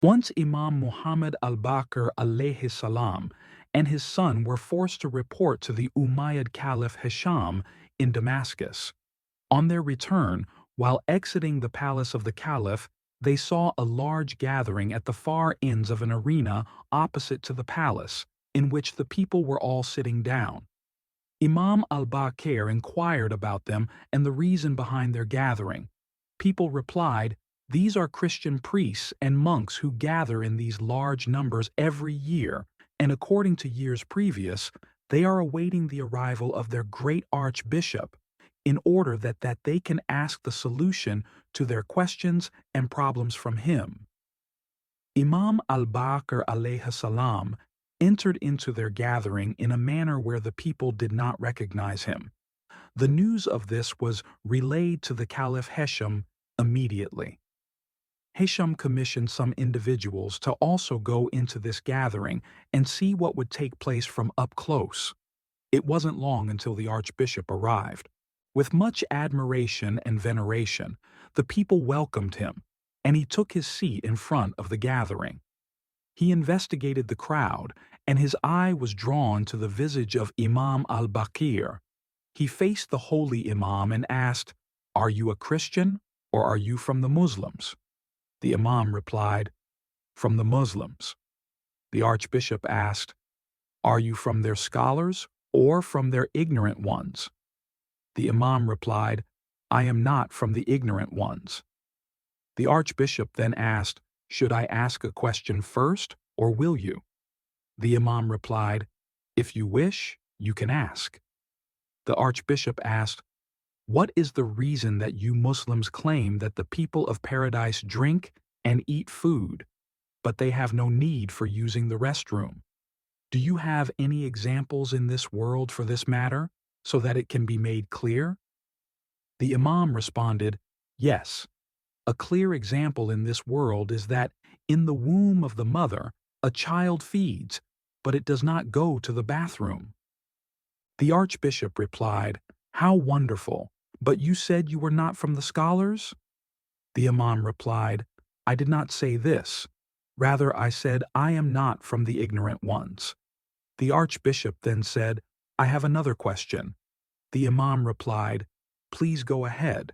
Once Imam Muhammad al-Baqir alayhi salam and his son were forced to report to the Umayyad caliph Heshaam in Damascus. On their return, while exiting the palace of the caliph, they saw a large gathering at the far ends of an arena opposite to the palace, in which the people were all sitting down. Imam al-Baqir inquired about them and the reason behind their gathering. People replied, "These are Christian priests and monks who gather in these large numbers every year, and according to years previous, they are awaiting the arrival of their great archbishop, in order that they can ask the solution to their questions and problems from him." Imam al-Baqir alayhi salam entered into their gathering in a manner where the people did not recognize him. The news of this was relayed to the Caliph Heshaam immediately. Heshaam commissioned some individuals to also go into this gathering and see what would take place from up close. It wasn't long until the archbishop arrived. With much admiration and veneration, the people welcomed him, and he took his seat in front of the gathering. He investigated the crowd, and his eye was drawn to the visage of Imam al-Baqir. He faced the holy Imam and asked, "Are you a Christian, or are you from the Muslims?" The Imam replied, "From the Muslims." The archbishop asked, "Are you from their scholars, or from their ignorant ones?" The Imam replied, "I am not from the ignorant ones." The archbishop then asked, "Should I ask a question first, or will you?" The Imam replied, "If you wish, you can ask." The archbishop asked, "What is the reason that you Muslims claim that the people of paradise drink and eat food, but they have no need for using the restroom? Do you have any examples in this world for this matter, so that it can be made clear?" The Imam responded, "Yes. A clear example in this world is that in the womb of the mother, a child feeds, but it does not go to the bathroom." The archbishop replied, "How wonderful! But you said you were not from the scholars?" The Imam replied, "I did not say this. Rather, I said, I am not from the ignorant ones." The archbishop then said, "I have another question." The Imam replied, "Please go ahead."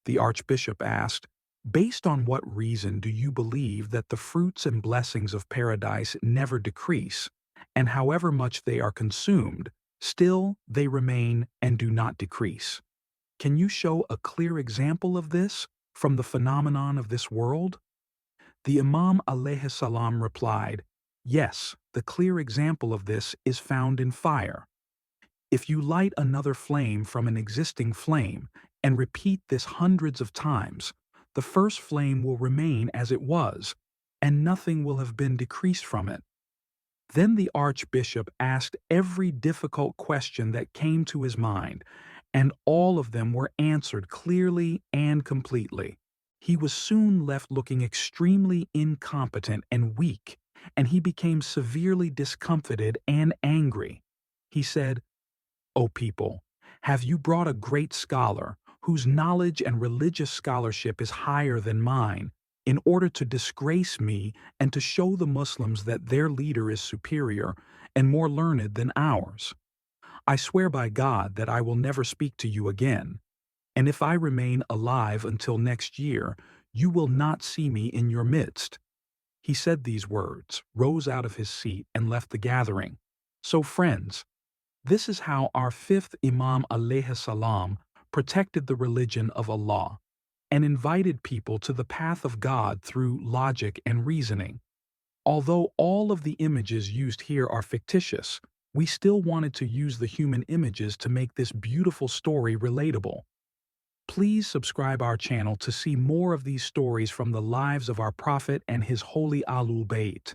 The archbishop asked, "Based on what reason do you believe that the fruits and blessings of paradise never decrease, and however much they are consumed, still they remain and do not decrease? Can you show a clear example of this from the phenomenon of this world?" The Imam alayhi salam replied, "Yes, the clear example of this is found in fire. If you light another flame from an existing flame and repeat this hundreds of times, the first flame will remain as it was, and nothing will have been decreased from it." Then the archbishop asked every difficult question that came to his mind, and all of them were answered clearly and completely. He was soon left looking extremely incompetent and weak, and he became severely discomfited and angry. He said, "O people, have you brought a great scholar, whose knowledge and religious scholarship is higher than mine, in order to disgrace me and to show the Muslims that their leader is superior and more learned than ours? I swear by God that I will never speak to you again, and if I remain alive until next year, you will not see me in your midst." He said these words, rose out of his seat, and left the gathering. So friends, this is how our fifth Imam alayhi salam protected the religion of Allah and invited people to the path of God through logic and reasoning. Although all of the images used here are fictitious, we still wanted to use the human images to make this beautiful story relatable. Please subscribe our channel to see more of these stories from the lives of our Prophet and his holy Ahlul Bayt.